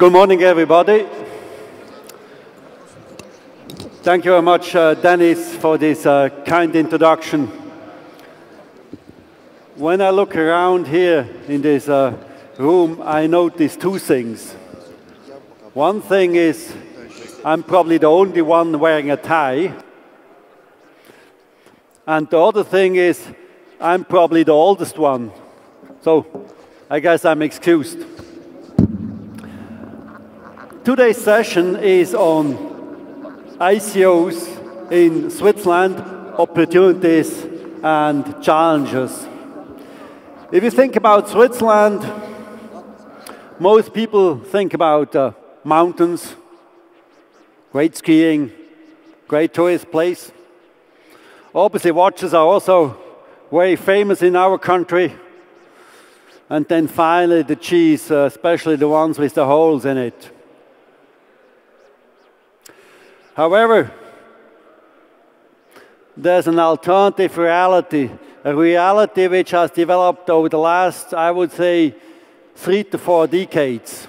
Good morning, everybody. Thank you very much, Dennis, for this kind introduction. When I look around here in this room, I notice two things. One thing is I'm probably the only one wearing a tie. And the other thing is I'm probably the oldest one. So I guess I'm excused. Today's session is on ICOs in Switzerland, opportunities and challenges. If you think about Switzerland, most people think about mountains, great skiing, great tourist place. Obviously, watches are also very famous in our country. And then finally, the cheese, especially the ones with the holes in it. However, there's an alternative reality, a reality which has developed over the last, I would say, 3 to 4 decades.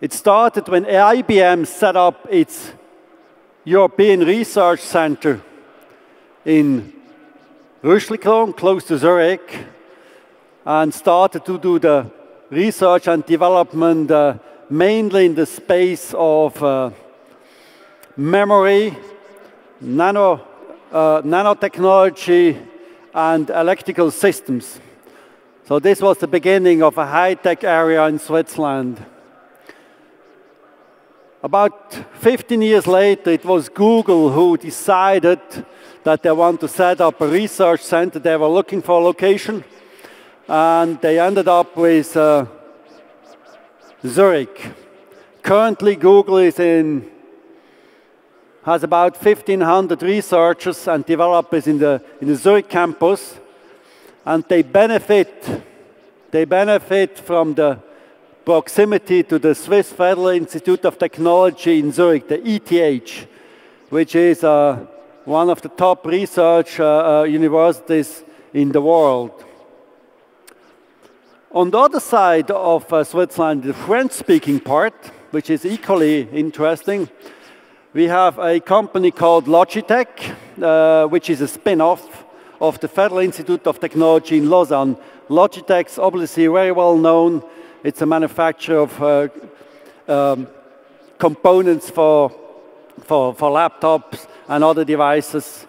It started when IBM set up its European Research Center in Rüschlikon, close to Zurich, and started to do the research and development mainly in the space of memory, nanotechnology, and electrical systems. So this was the beginning of a high-tech area in Switzerland. About 15 years later, it was Google who decided that they want to set up a research center. They were looking for a location, and they ended up with Zurich. Currently, Google has about 1,500 researchers and developers in the Zurich campus, and they benefit from the proximity to the Swiss Federal Institute of Technology in Zurich, the ETH, which is one of the top research universities in the world. On the other side of Switzerland, the French-speaking part, which is equally interesting, we have a company called Logitech, which is a spin-off of the Federal Institute of Technology in Lausanne. Logitech's obviously very well known. It's a manufacturer of components for laptops and other devices.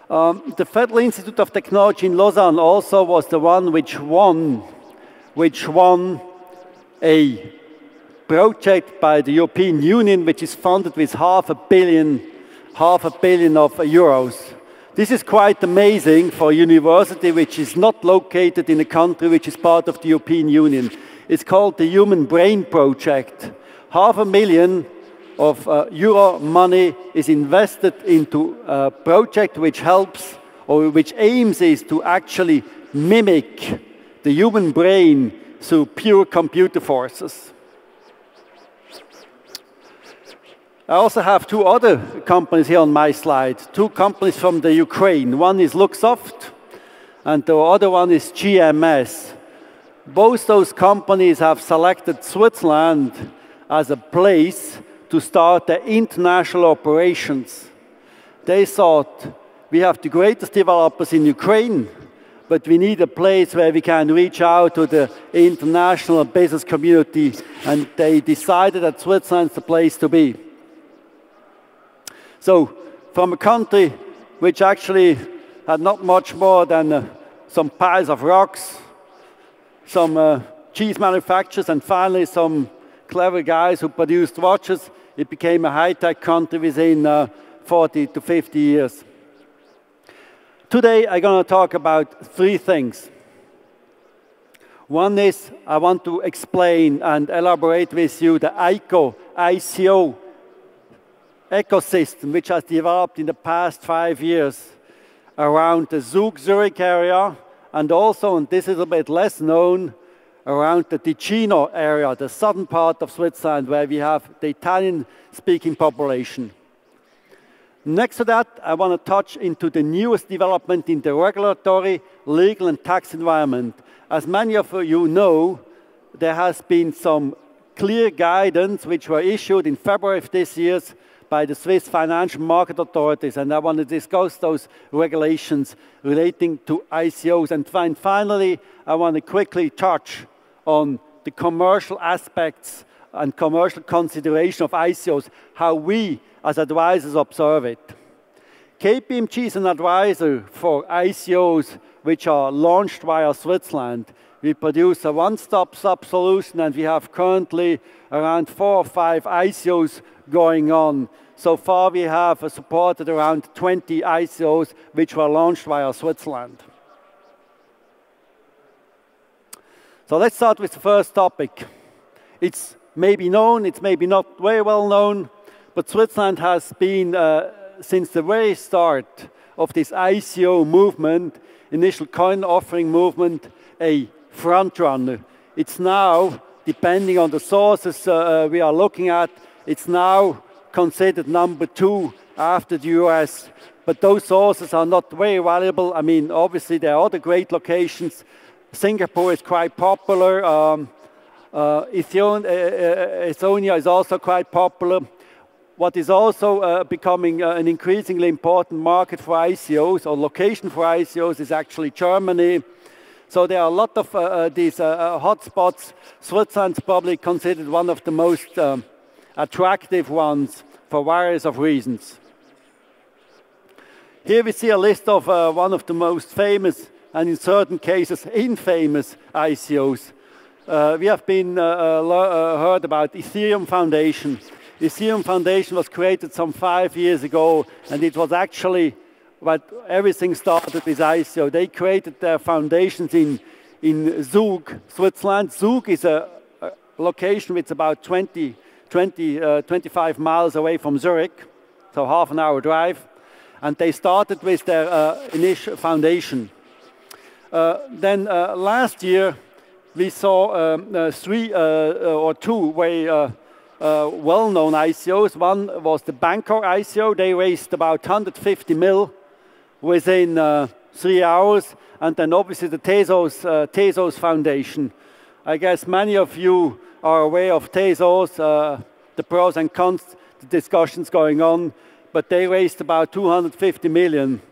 The Federal Institute of Technology in Lausanne also was the one which won a project by the European Union, which is funded with half a billion of euros. This is quite amazing for a university which is not located in a country which is part of the European Union. It's called the Human Brain Project. €500,000 of euro money is invested into a project which helps, or which aims is to actually mimic the human brain through pure computer forces. I also have two other companies here on my slide, two companies from the Ukraine. One is Luxoft, and the other one is GMS. Both those companies have selected Switzerland as a place to start their international operations. They thought, we have the greatest developers in Ukraine, but we need a place where we can reach out to the international business community, and they decided that Switzerland's the place to be. So, from a country which actually had not much more than some piles of rocks, some cheese manufacturers, and finally some clever guys who produced watches, it became a high-tech country within 40 to 50 years. Today, I'm going to talk about 3 things. One is, I want to explain and elaborate with you the ICO ecosystem, which has developed in the past 5 years around the Zug-Zurich area, and also, and this is a bit less known, around the Ticino area, the southern part of Switzerland, where we have the Italian-speaking population. Next to that, I want to touch into the newest development in the regulatory, legal, and tax environment. As many of you know, there has been some clear guidance which were issued in February of this year by the Swiss financial market authorities, and I want to discuss those regulations relating to ICOs. And finally, I want to quickly touch on the commercial aspects and commercial consideration of ICOs, how we as advisors observe it. KPMG is an advisor for ICOs which are launched via Switzerland. We produce a one-stop shop solution, and we have currently around 4 or 5 ICOs going on. So far, we have supported around 20 ICOs which were launched via Switzerland. So let's start with the first topic. It's maybe known, it's maybe not very well known, but Switzerland has been, since the very start of this ICO movement, initial coin offering movement, a front runner. It's now, depending on the sources we are looking at, it's now considered number 2 after the US. But those sources are not very valuable. I mean, obviously there are other great locations. Singapore is quite popular. Estonia is also quite popular. What is also becoming an increasingly important market for ICOs, or location for ICOs, is actually Germany. So there are a lot of these hotspots. Switzerland's probably considered one of the most attractive ones for various of reasons. Here we see a list of one of the most famous, and in certain cases infamous, ICOs. We have been heard about Ethereum Foundation. Ethereum Foundation was created some 5 years ago, and it was actually but everything started with ICO. They created their foundations in Zug, Switzerland. Zug is a location which is about 25 miles away from Zurich, so half an hour drive. And they started with their initial foundation. Then last year, we saw 3 or 2 very well-known ICOs. One was the Bancor ICO. They raised about 150 mil within 3 hours. And then obviously the Tezos Foundation. I guess many of you are aware of Tezos, the pros and cons, the discussions going on. But they raised about 250 million.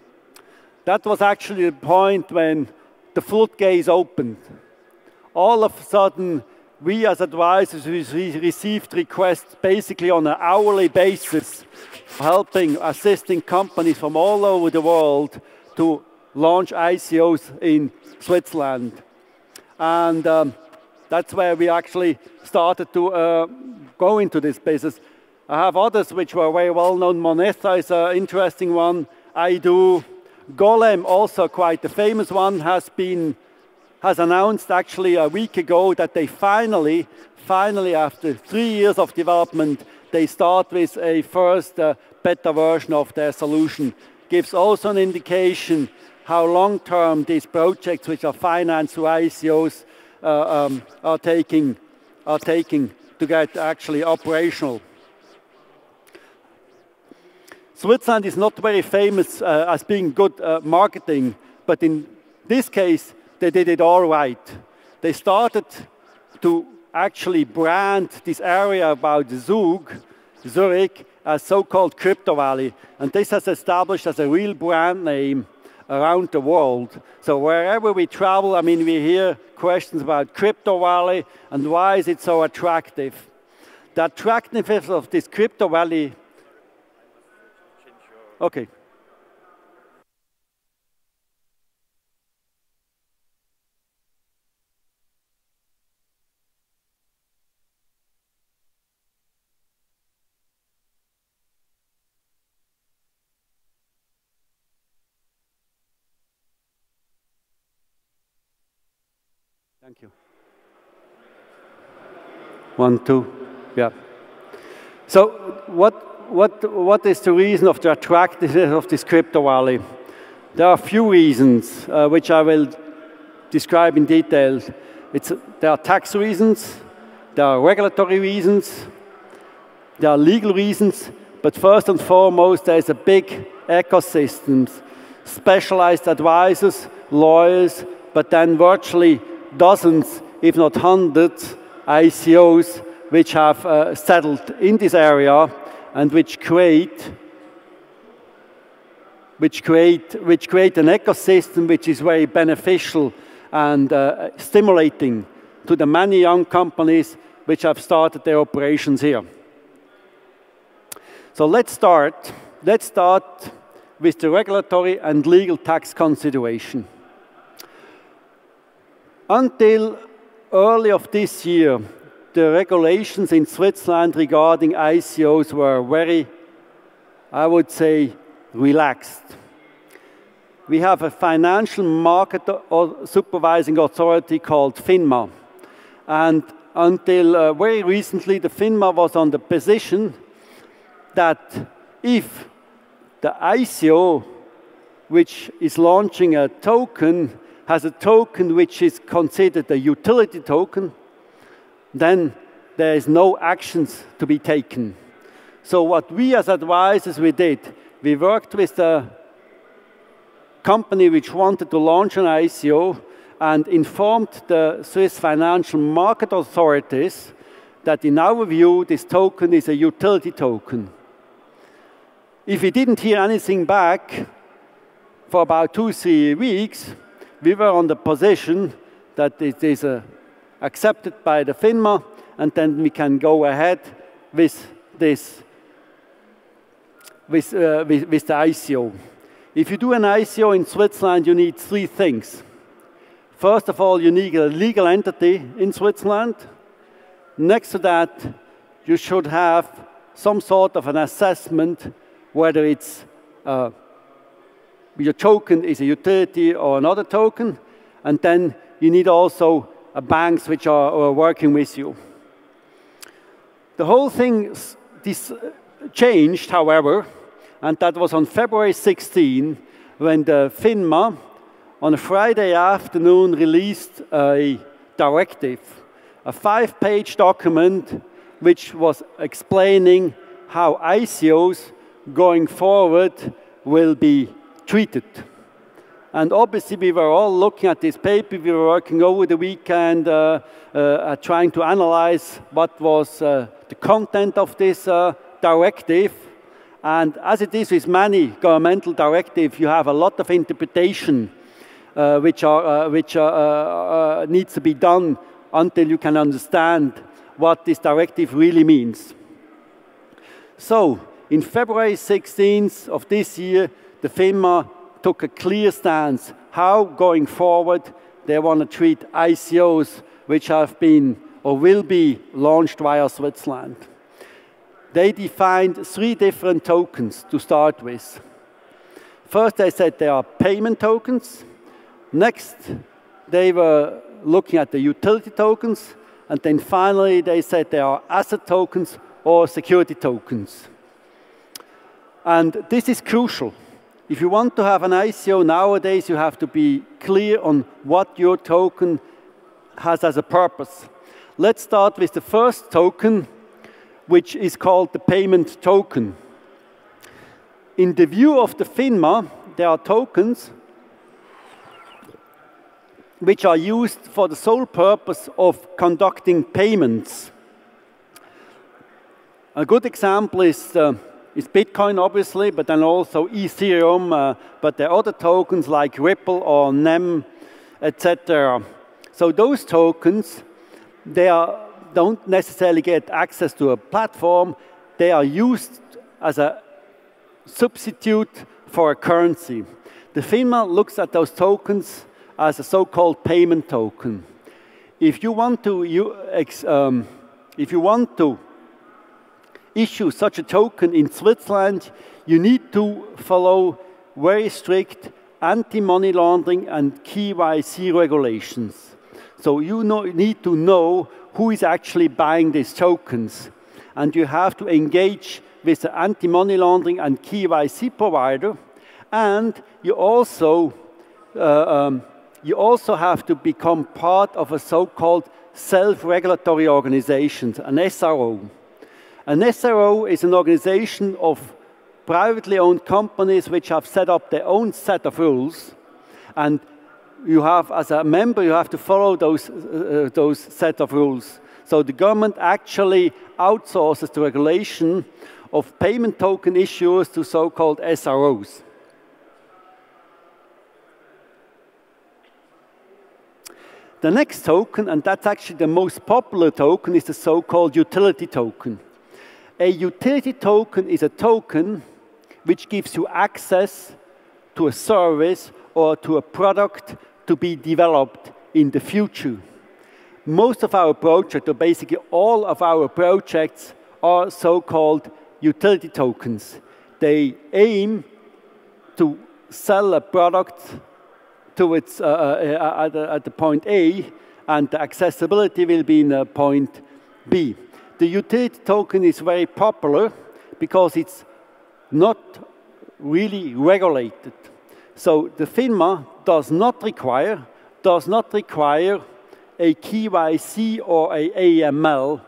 That was actually the point when the floodgates opened. All of a sudden, we as advisors received requests basically on an hourly basis, assisting companies from all over the world to launch ICOs in Switzerland. And that's where we actually started to go into this business. I have others which were very well known. Moneta is an interesting one. I do. Golem, also quite a famous one, has announced actually a week ago that they finally after 3 years of development, they start with a first beta version of their solution. Gives also an indication how long-term these projects, which are financed through ICOs, are taking to get actually operational. Switzerland is not very famous as being good marketing, but in this case, they did it all right. They started to actually brand this area about Zurich, as so-called Crypto Valley. And this has established as a real brand name around the world. So wherever we travel, I mean, we hear questions about Crypto Valley and why is it so attractive. The attractiveness of this Crypto Valley. Okay. Thank you. 1, 2, yeah. So what is the reason of the attractiveness of this Crypto Valley? There are a few reasons, which I will describe in detail. There are tax reasons, there are regulatory reasons, there are legal reasons, but first and foremost, there is a big ecosystem, specialized advisors, lawyers, but then virtually dozens, if not hundreds, ICOs which have settled in this area and which create an ecosystem which is very beneficial and stimulating to the many young companies which have started their operations here. So let's start with the regulatory and legal tax consideration. Until early of this year, the regulations in Switzerland regarding ICOs were very, I would say, relaxed. We have a financial market supervising authority called FINMA. And until very recently, the FINMA was on the position that if the ICO, which is launching a token, has a token which is considered a utility token, then there is no actions to be taken. So what we as advisors we did, we worked with the company which wanted to launch an ICO and informed the Swiss financial market authorities that in our view this token is a utility token. If we didn't hear anything back for about 2-3 weeks, we were on the position that it is accepted by the FINMA, and then we can go ahead with this, with the ICO. If you do an ICO in Switzerland, you need 3 things. First of all, you need a legal entity in Switzerland. Next to that, you should have some sort of an assessment whether it's your token is a utility or another token, and then you need also banks which are working with you. The whole thing changed, however, and that was on February 16 when the FINMA on a Friday afternoon released a directive, a 5-page document which was explaining how ICOs going forward will be treated. And obviously we were all looking at this paper, we were working over the weekend trying to analyze what was the content of this directive. And as it is with many governmental directives, you have a lot of interpretation which needs to be done until you can understand what this directive really means. So, in February 16th of this year, the FINMA took a clear stance how, going forward, they want to treat ICOs which have been or will be launched via Switzerland. They defined 3 different tokens to start with. First, they said they are payment tokens. Next, they were looking at the utility tokens. And then finally, they said they are asset tokens or security tokens. And this is crucial. If you want to have an ICO nowadays, you have to be clear on what your token has as a purpose. Let's start with the first token, which is called the payment token. In the view of the FINMA, there are tokens which are used for the sole purpose of conducting payments. A good example is Bitcoin, obviously, but then also Ethereum, but there are other tokens like Ripple or NEM, etc. So those tokens, don't necessarily get access to a platform. They are used as a substitute for a currency. The FINMA looks at those tokens as a so-called payment token. If you want to issue such a token in Switzerland, you need to follow very strict anti-money laundering and KYC regulations. So you need to know who is actually buying these tokens. And you have to engage with the anti-money laundering and KYC provider. And you also have to become part of a so-called self-regulatory organization, an SRO. An SRO is an organization of privately owned companies which have set up their own set of rules. And you have, as a member, you have to follow those set of rules. So the government actually outsources the regulation of payment token issuers to so-called SROs. The next token, and that's actually the most popular token, is the so-called utility token. A utility token is a token which gives you access to a service or to a product to be developed in the future. Most of our projects, or basically all of our projects, are so-called utility tokens. They aim to sell a product towards at the point A, and the accessibility will be in point B. The utility token is very popular because it's not really regulated. So the FINMA does not require a KYC or a AML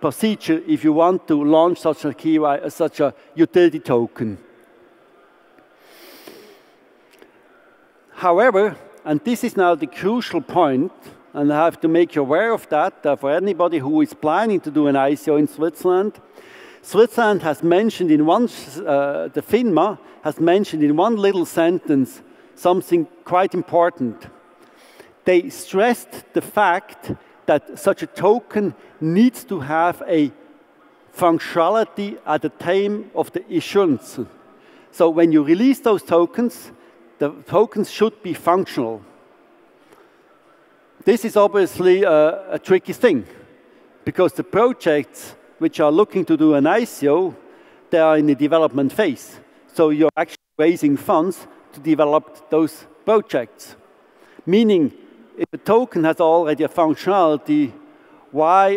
procedure if you want to launch such a utility token. However, and this is now the crucial point, and I have to make you aware of that for anybody who is planning to do an ICO in Switzerland. Switzerland has mentioned in one, the FINMA has mentioned in one little sentence something quite important. They stressed the fact that such a token needs to have a functionality at the time of the issuance. So when you release those tokens, the tokens should be functional. This is obviously a tricky thing, because the projects which are looking to do an ICO, they are in the development phase. So you're actually raising funds to develop those projects. Meaning, if a token has already a functionality, why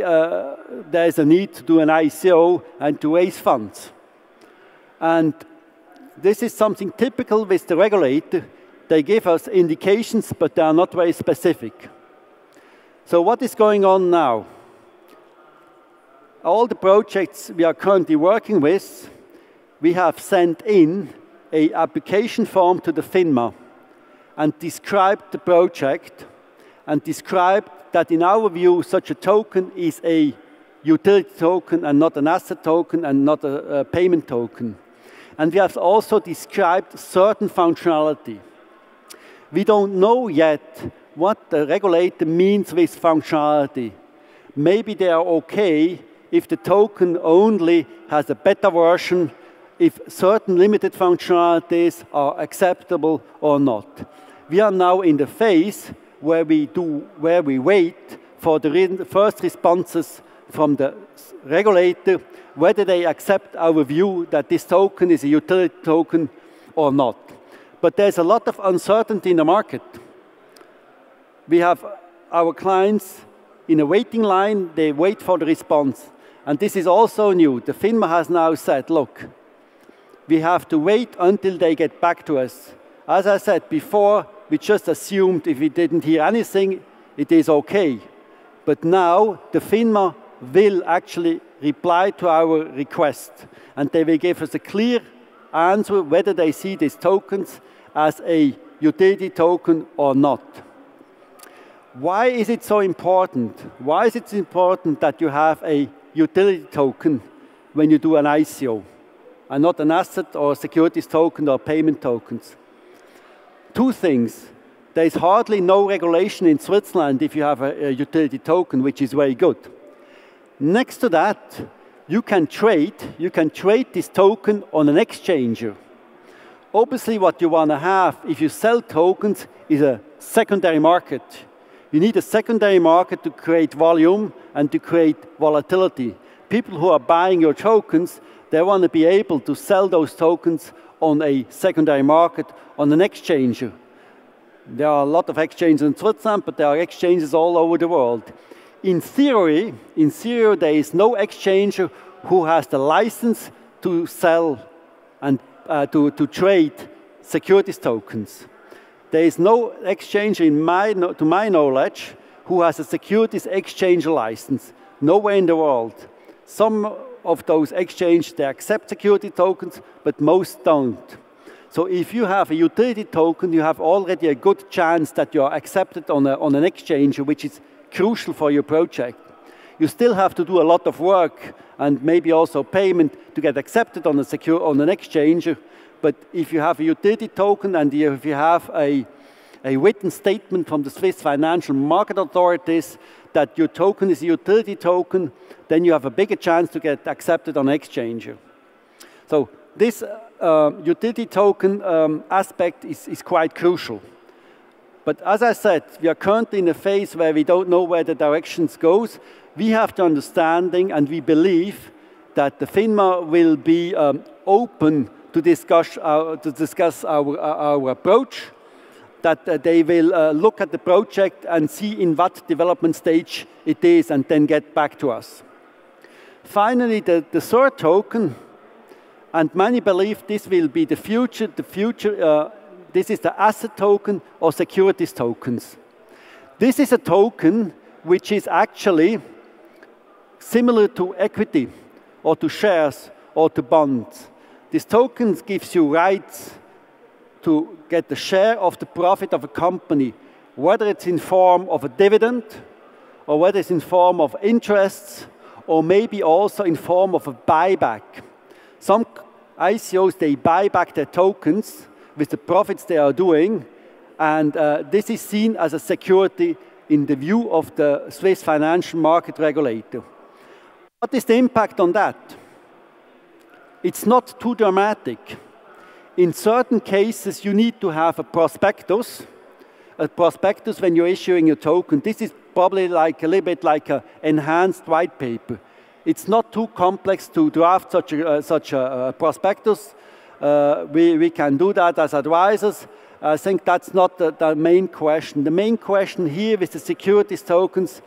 there's a need to do an ICO and to raise funds? And this is something typical with the regulator. They give us indications, but they are not very specific. So what is going on now? All the projects we are currently working with, we have sent in an application form to the FINMA and described the project and described that in our view such a token is a utility token and not an asset token and not a payment token. And we have also described certain functionality. We don't know yet what the regulator means with functionality. Maybe they are okay if the token only has a beta version, if certain limited functionalities are acceptable or not. We are now in the phase where we wait for the first responses from the regulator, whether they accept our view that this token is a utility token or not. But there's a lot of uncertainty in the market. We have our clients in a waiting line, they wait for the response. And this is also new. The FINMA has now said, look, we have to wait until they get back to us. As I said before, we just assumed if we didn't hear anything, it is okay. But now the FINMA will actually reply to our request, and they will give us a clear answer whether they see these tokens as a utility token or not. Why is it so important? Why is it important that you have a utility token when you do an ICO, and not an asset or securities token or payment tokens? Two things. There is hardly no regulation in Switzerland if you have a utility token, which is very good. Next to that, you can trade this token on an exchanger. Obviously, what you want to have if you sell tokens is a secondary market. You need a secondary market to create volume and to create volatility. People who are buying your tokens, they want to be able to sell those tokens on a secondary market, on an exchanger. There are a lot of exchanges in Switzerland, but there are exchanges all over the world. In theory, there is no exchanger who has the license to sell and to trade securities tokens. There is no exchanger, to my knowledge, who has a securities exchange license. Nowhere in the world. Some of those exchanges, they accept security tokens, but most don't. So if you have a utility token, you have already a good chance that you are accepted on an exchange, which is crucial for your project. You still have to do a lot of work and maybe also payment to get accepted on an exchanger. But if you have a utility token and if you have a written statement from the Swiss financial market authorities that your token is a utility token, then you have a bigger chance to get accepted on exchanger. So this utility token aspect is quite crucial. But as I said, we are currently in a phase where we don't know where the directions goes. We have the understanding and we believe that the FINMA will be open to discuss our approach, that they will look at the project and see in what development stage it is and then get back to us. Finally, the third token, and many believe this will be the future. This is the asset token or securities tokens. This is a token which is actually similar to equity or to shares or to bonds. This token gives you rights to get the share of the profit of a company, whether it's in form of a dividend or whether it's in form of interests or maybe also in form of a buyback. Some ICOs, they buy back their tokens with the profits they are doing, and this is seen as a security in the view of the Swiss financial market regulator. What is the impact on that? It's not too dramatic. In certain cases, you need to have a prospectus when you're issuing a token. This is probably like a little bit like an enhanced white paper. It's not too complex to draft such a prospectus. We can do that as advisors. I think that's not the main question. The main question here with the securities tokens,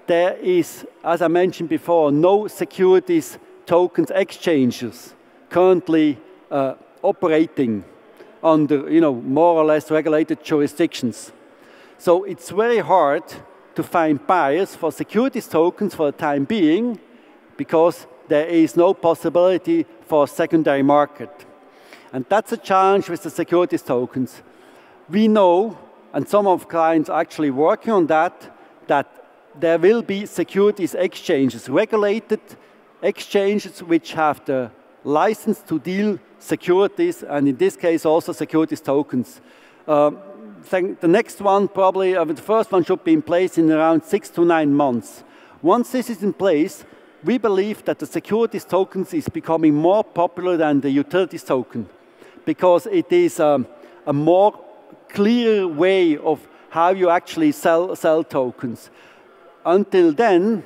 there is, as I mentioned before, no securities tokens exchanges currently operating under, more or less regulated jurisdictions. So it's very hard to find buyers for securities tokens for the time being because there is no possibility for a secondary market. And that's a challenge with the securities tokens. We know, and some of clients are actually working on that there will be securities exchanges, regulated exchanges which have the license to deal securities, and in this case also securities tokens. The next one probably, the first one should be in place in around 6 to 9 months. Once this is in place, we believe that the securities tokens is becoming more popular than the utilities token because it is a more clear way of how you actually sell tokens. Until then,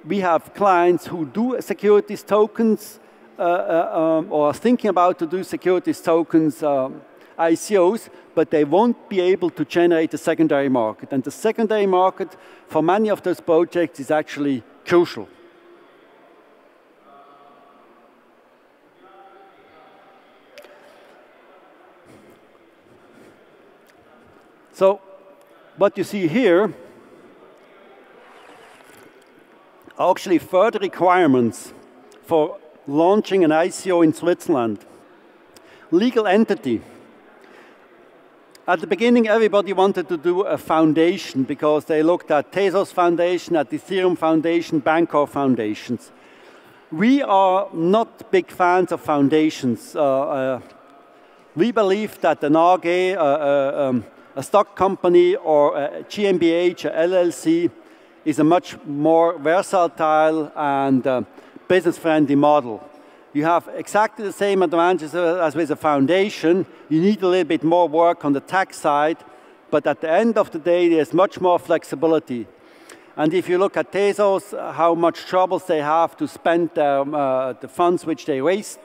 we have clients who do securities tokens or are thinking about to do securities tokens ICOs, but they won't be able to generate a secondary market. And the secondary market for many of those projects is actually crucial. So what you see here are actually further requirements for launching an ICO in Switzerland. Legal entity. At the beginning, everybody wanted to do a foundation because they looked at Tezos Foundation, at Ethereum Foundation, Bancor Foundations. We are not big fans of foundations. We believe that an AG, a stock company, or a GmbH, a LLC, is a much more versatile and business-friendly model. You have exactly the same advantages as with a foundation. You need a little bit more work on the tax side, but at the end of the day, there's much more flexibility. And if you look at Tezos, how much troubles they have to spend the funds which they raised,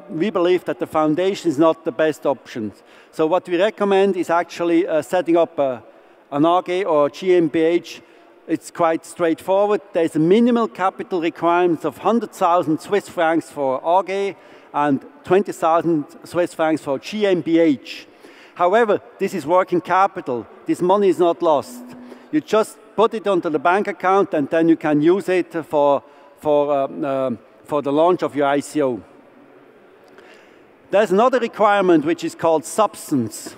we believe that the foundation is not the best option. So what we recommend is actually setting up an AG or a GmbH. It's quite straightforward. There's a minimal capital requirement of 100,000 Swiss francs for AG and 20,000 Swiss francs for GmbH. However, this is working capital. This money is not lost. You just put it onto the bank account and then you can use it for the launch of your ICO. There's another requirement which is called substance.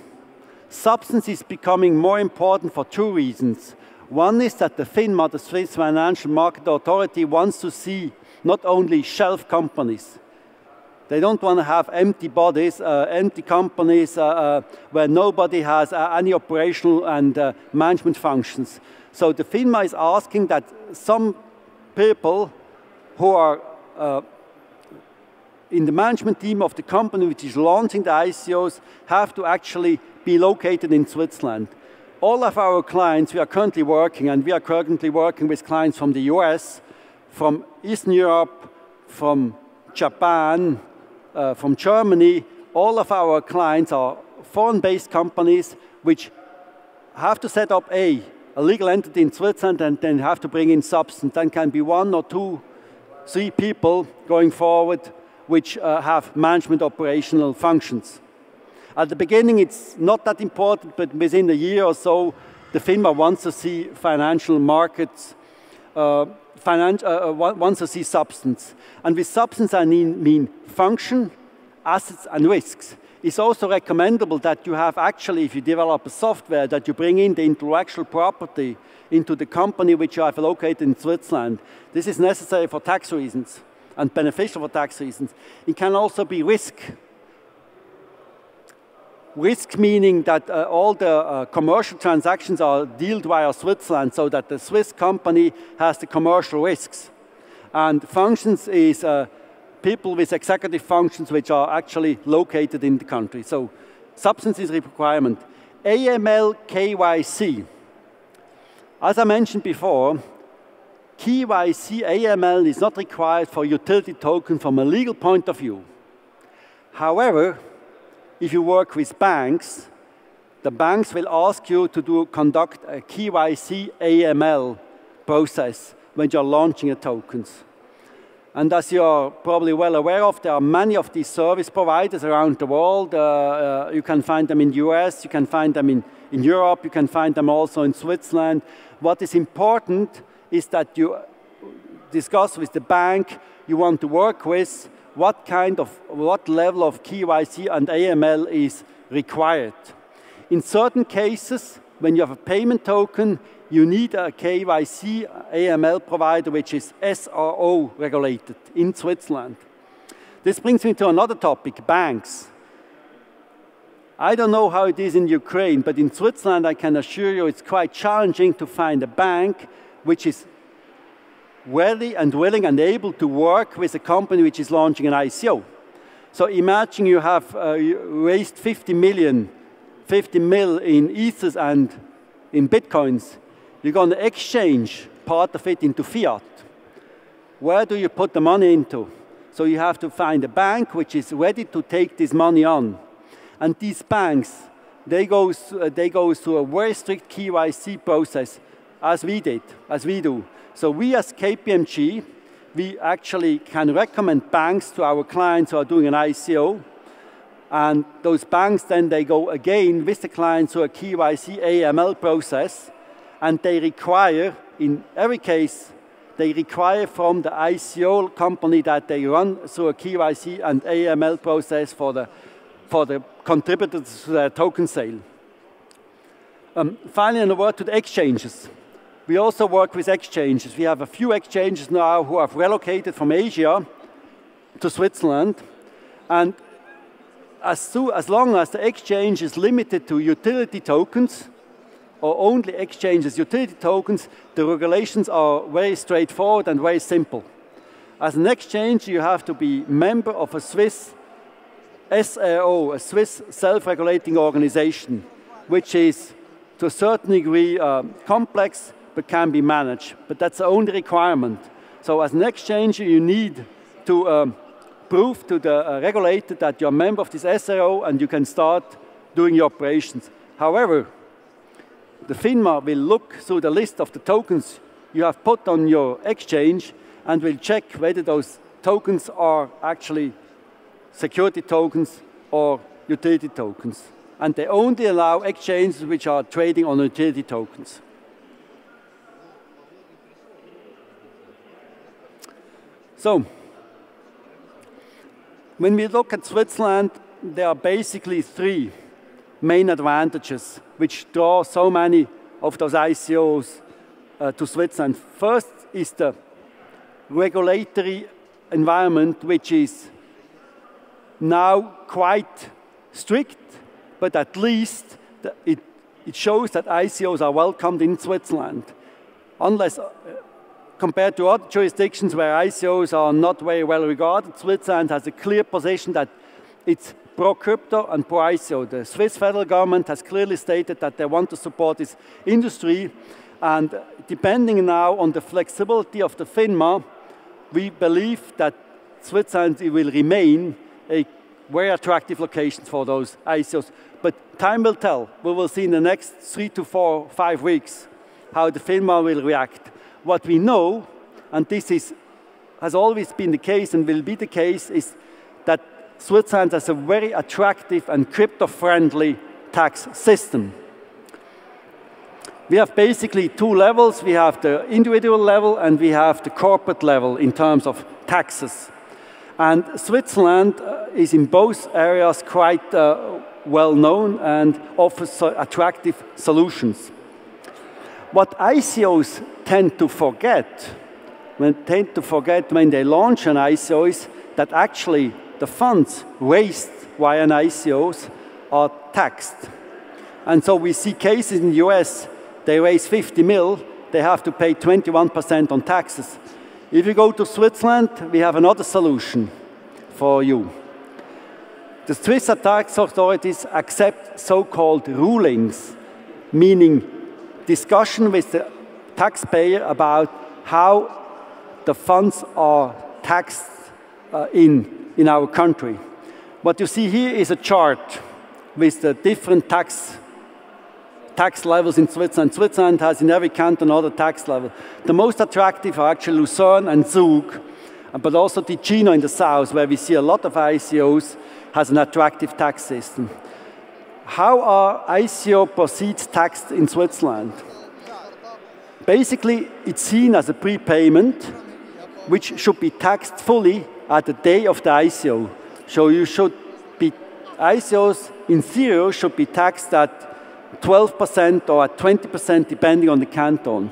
Substance is becoming more important for two reasons. One is that the FINMA, the Swiss Financial Market Authority, wants to see not only shelf companies. They don't want to have empty bodies, empty companies where nobody has any operational and management functions. So the FINMA is asking that some people who are in the management team of the company which is launching the ICOs have to actually be located in Switzerland. All of our clients, we are currently working with clients from the US, from Eastern Europe, from Japan, from Germany. All of our clients are foreign-based companies which have to set up a legal entity in Switzerland and then have to bring in substance. Then can be 1 or 2, 3 people going forward which have management operational functions. At the beginning, it's not that important, but within a year or so, the FINMA wants to see financial markets, wants to see substance. And with substance, I mean function, assets, and risks. It's also recommendable that you have actually, if you develop a software, that you bring in the intellectual property into the company which you have located in Switzerland. This is necessary for tax reasons and beneficial for tax reasons. It can also be risk. Risk meaning that all the commercial transactions are dealt via Switzerland so that the Swiss company has the commercial risks. And functions is people with executive functions which are actually located in the country. So substance is a requirement. AML KYC. As I mentioned before, KYC AML is not required for utility token from a legal point of view. However, if you work with banks, the banks will ask you to conduct a KYC AML process when you're launching a tokens. And as you're probably well aware of, there are many of these service providers around the world. You can find them in the US, you can find them in Europe, you can find them also in Switzerland. What is important is that you discuss with the bank you want to work with what level of KYC and AML is required. In certain cases, when you have a payment token, you need a KYC AML provider which is SRO regulated in Switzerland. This brings me to another topic, banks. I don't know how it is in Ukraine, but in Switzerland I can assure you it's quite challenging to find a bank which is ready and willing and able to work with a company which is launching an ICO. So imagine you have raised 50 mil in Ethers and in Bitcoins. You're going to exchange part of it into fiat. Where do you put the money into? So you have to find a bank which is ready to take this money on. And these banks, they go through a very strict KYC process, as we do. So we as KPMG, we actually can recommend banks to our clients who are doing an ICO. And those banks then, they go again with the clients through a KYC AML process. And they require, in every case, they require from the ICO company that they run through a KYC and AML process for the contributors to their token sale. Finally, a word to the exchanges. We also work with exchanges. We have a few exchanges now who have relocated from Asia to Switzerland. And as long as the exchange is limited to utility tokens, or only exchanges utility tokens, the regulations are very straightforward and very simple. As an exchange, you have to be member of a Swiss SRO, a Swiss self-regulating organization, which is to a certain degree complex, but can be managed. But that's the only requirement. So as an exchange, you need to prove to the regulator that you're a member of this SRO and you can start doing your operations. However, the FINMA will look through the list of the tokens you have put on your exchange and will check whether those tokens are actually security tokens or utility tokens. And they only allow exchanges which are trading on utility tokens. So, when we look at Switzerland, there are basically 3 main advantages which draw so many of those ICOs to Switzerland. First is the regulatory environment, which is now quite strict, but at least it shows that ICOs are welcomed in Switzerland. Unless, compared to other jurisdictions where ICOs are not very well regarded, Switzerland has a clear position that it's pro-crypto and pro-ICO. The Swiss federal government has clearly stated that they want to support this industry, and depending now on the flexibility of the FINMA, we believe that Switzerland will remain a very attractive location for those ICOs. But time will tell. We will see in the next 3 to 4, 5 weeks how the FINMA will react. What we know, and this has always been the case and will be the case, is that Switzerland has a very attractive and crypto-friendly tax system. We have basically 2 levels. We have the individual level and we have the corporate level in terms of taxes. And Switzerland is in both areas quite well known and offers attractive solutions. What ICOs tend to forget when they launch an ICO is that actually the funds raised via an ICOs are taxed. And so we see cases in the US, they raise 50 mil, they have to pay 21% on taxes. If you go to Switzerland, we have another solution for you. The Swiss tax authorities accept so-called rulings, meaning discussion with the taxpayer about how the funds are taxed in our country. What you see here is a chart with the different tax levels in Switzerland. Switzerland has in every canton another tax level. The most attractive are actually Lucerne and Zug, but also Ticino in the south, where we see a lot of ICOs, has an attractive tax system. How are ICO proceeds taxed in Switzerland? Basically, it's seen as a prepayment, which should be taxed fully at the day of the ICO. So ICOs in theory should be taxed at 12% or at 20%, depending on the canton.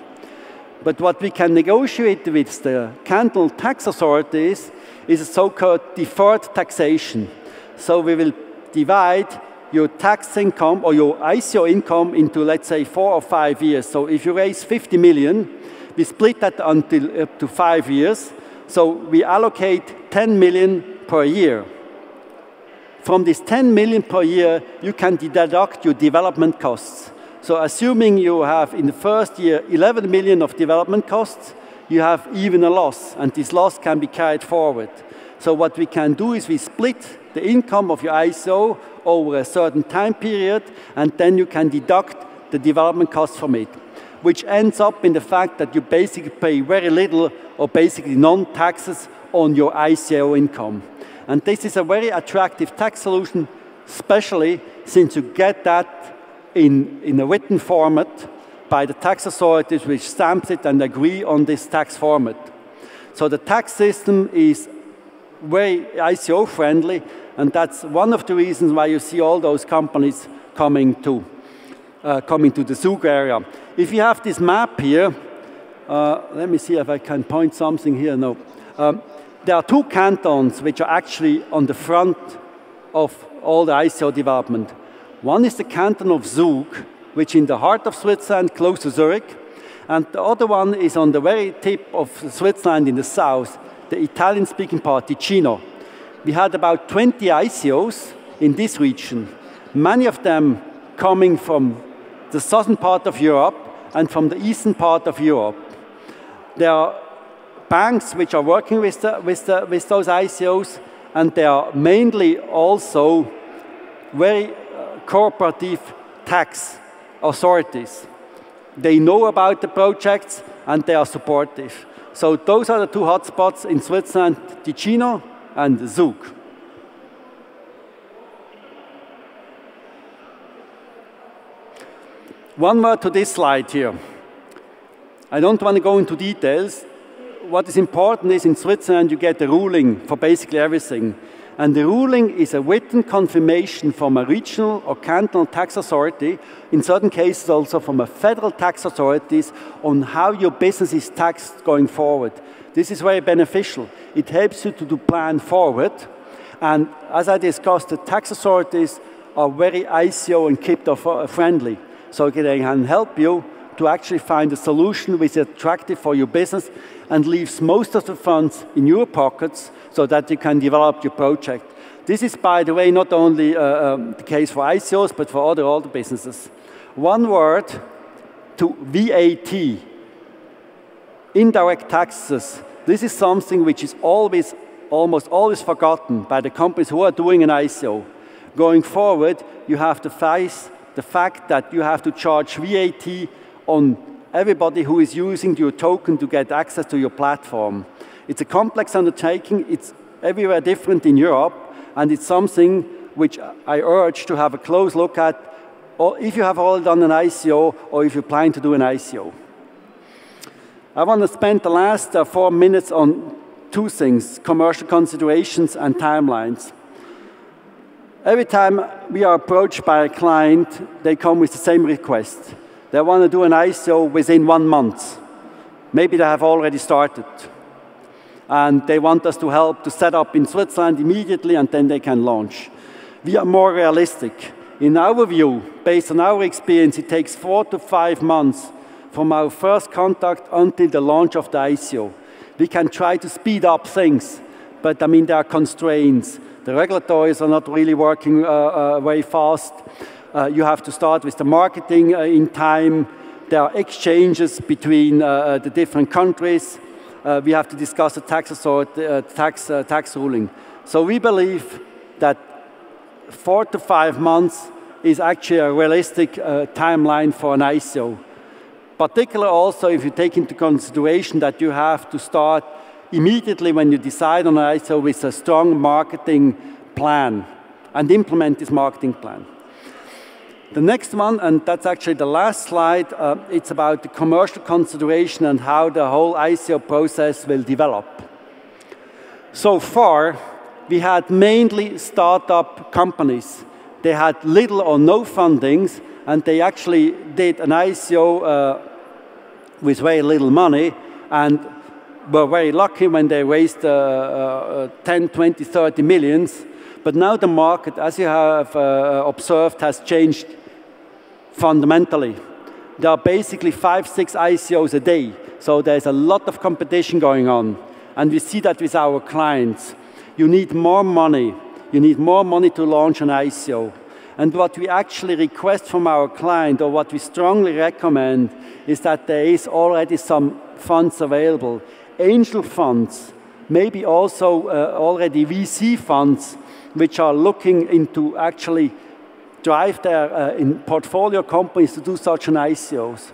But what we can negotiate with the cantonal tax authorities is a so-called deferred taxation. So we will divide your tax income or your ICO income into, let's say, 4 or 5 years. So if you raise 50 million, we split that until up to 5 years. So we allocate 10 million per year. From this 10 million per year, you can deduct your development costs. So assuming you have in the first year 11 million of development costs, you have even a loss, and this loss can be carried forward. So what we can do is we split the income of your ICO over a certain time period, and then you can deduct the development costs from it, which ends up in the fact that you basically pay very little or basically non-taxes on your ICO income. And this is a very attractive tax solution, especially since you get that in a written format by the tax authorities which stamps it and agree on this tax format. So the tax system is very ICO friendly, and that's one of the reasons why you see all those companies coming to the Zug area. If you have this map here, let me see if I can point something here. No. There are 2 cantons which are actually on the front of all the ICO development. One is the canton of Zug, which is in the heart of Switzerland, close to Zurich, and the other one is on the very tip of Switzerland in the south, the Italian-speaking part, Ticino. We had about 20 ICOs in this region, many of them coming from the southern part of Europe and from the eastern part of Europe. There are banks which are working with those ICOs, and they are mainly also very cooperative tax authorities. They know about the projects and they are supportive. So those are the 2 hotspots in Switzerland, Ticino and Zug. One word to this slide here. I don't want to go into details. What is important is in Switzerland you get a ruling for basically everything. And the ruling is a written confirmation from a regional or cantonal tax authority, in certain cases also from a federal tax authorities, on how your business is taxed going forward. This is very beneficial. It helps you to plan forward. And as I discussed, the tax authorities are very ICO and crypto friendly. So they can help you to actually find a solution which is attractive for your business and leaves most of the funds in your pockets so that you can develop your project. This is, by the way, not only the case for ICOs, but for all the businesses. One word to VAT, indirect taxes. This is something which is almost always forgotten by the companies who are doing an ICO. Going forward, you have to face the fact that you have to charge VAT on everybody who is using your token to get access to your platform. It's a complex undertaking. It's everywhere different in Europe, and it's something which I urge to have a close look at, or if you have already done an ICO, or if you plan to do an ICO. I want to spend the last 4 minutes on two things: commercial considerations and timelines. Every time we are approached by a client, they come with the same request. They want to do an ICO within 1 month. Maybe they have already started. And they want us to help to set up in Switzerland immediately, and then they can launch. We are more realistic. In our view, based on our experience, it takes 4 to 5 months from our first contact until the launch of the ICO. We can try to speed up things, but I mean, there are constraints. The regulators are not really working very fast. You have to start with the marketing in time. There are exchanges between the different countries. We have to discuss the tax ruling. So we believe that 4 to 5 months is actually a realistic timeline for an ICO. Particularly also if you take into consideration that you have to start immediately when you decide on an ICO with a strong marketing plan and implement this marketing plan. The next one, and that's actually the last slide, it's about the commercial consideration and how the whole ICO process will develop. So far, we had mainly startup companies. They had little or no fundings, and they actually did an ICO with very little money, and were very lucky when they raised 10, 20, 30 millions. But now the market, as you have observed, has changed fundamentally. There are basically 5, 6 ICOs a day. So there's a lot of competition going on. And we see that with our clients. You need more money. You need more money to launch an ICO. And what we actually request from our client, or what we strongly recommend, is that there is already some funds available. Angel funds, maybe also already VC funds, which are looking into actually drive their in portfolio companies to do such an ICOs.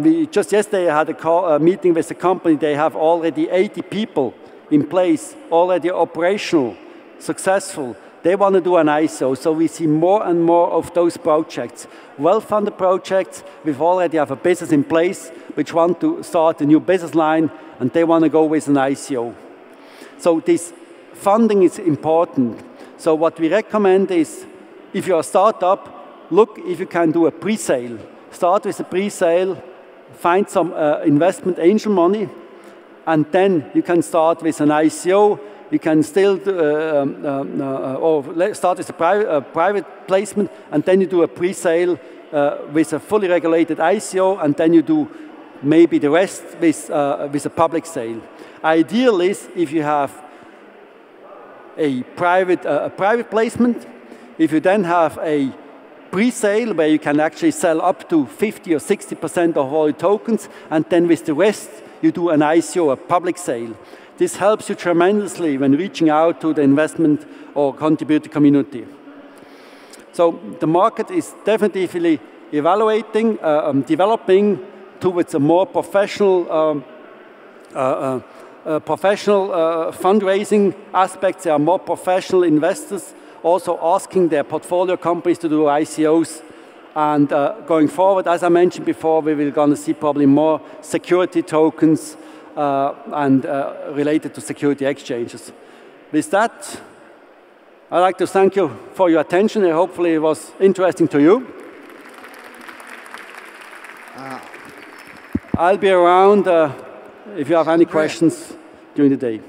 We just yesterday had a meeting with a company. They have already 80 people in place, already operational, successful. They want to do an ICO, so we see more and more of those projects. Well-funded projects, we already have a business in place, which want to start a new business line, and they want to go with an ICO. So this funding is important. So what we recommend is, if you're a startup, look if you can do a pre-sale. Start with a pre-sale, find some investment angel money, and then you can start with an ICO. You can still start with a private placement, and then you do a pre-sale with a fully regulated ICO, and then you do maybe the rest with a public sale. Ideal is if you have a private placement, if you then have a pre-sale where you can actually sell up to 50 or 60% of all your tokens, and then with the rest you do an ICO, a public sale. This helps you tremendously when reaching out to the investment or contributor community. So the market is definitely evaluating, developing towards a more professional fundraising aspects. There are more professional investors also asking their portfolio companies to do ICOs. And going forward, as I mentioned before, we will going to see probably more security tokens and related to security exchanges. With that, I'd like to thank you for your attention, and hopefully it was interesting to you. I'll be around if you have any questions during the day.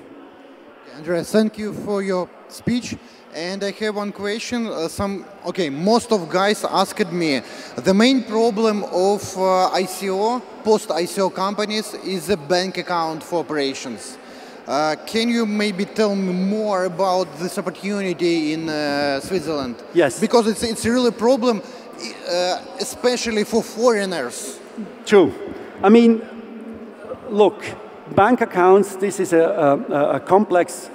André, thank you for your speech. And I have one question. Most of guys asked me, the main problem of ICO, post-ICO companies is the bank account for operations. Can you maybe tell me more about this opportunity in Switzerland? Yes. Because it's really a problem, especially for foreigners. True. I mean, look, bank accounts, this is a complex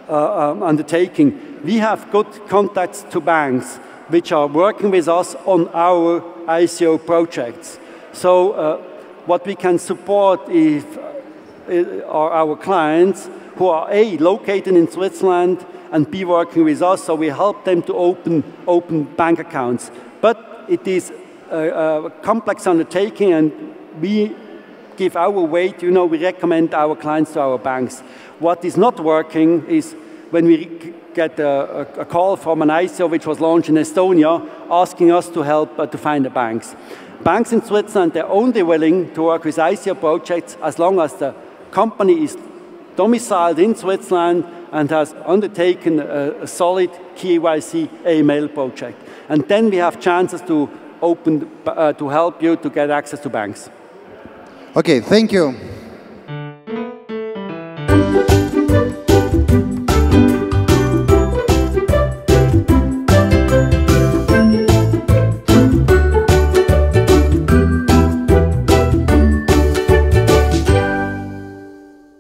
undertaking. We have good contacts to banks which are working with us on our ICO projects. So what we can support are our clients who are A, located in Switzerland, and B, working with us, so we help them to open bank accounts. But it is a complex undertaking, and we give our weight, we recommend our clients to our banks. What is not working is when we get a call from an ICO which was launched in Estonia asking us to help to find the banks. Banks in Switzerland, they're only willing to work with ICO projects as long as the company is domiciled in Switzerland and has undertaken a solid KYC AML project. And then we have chances to help you to get access to banks. Okay, thank you.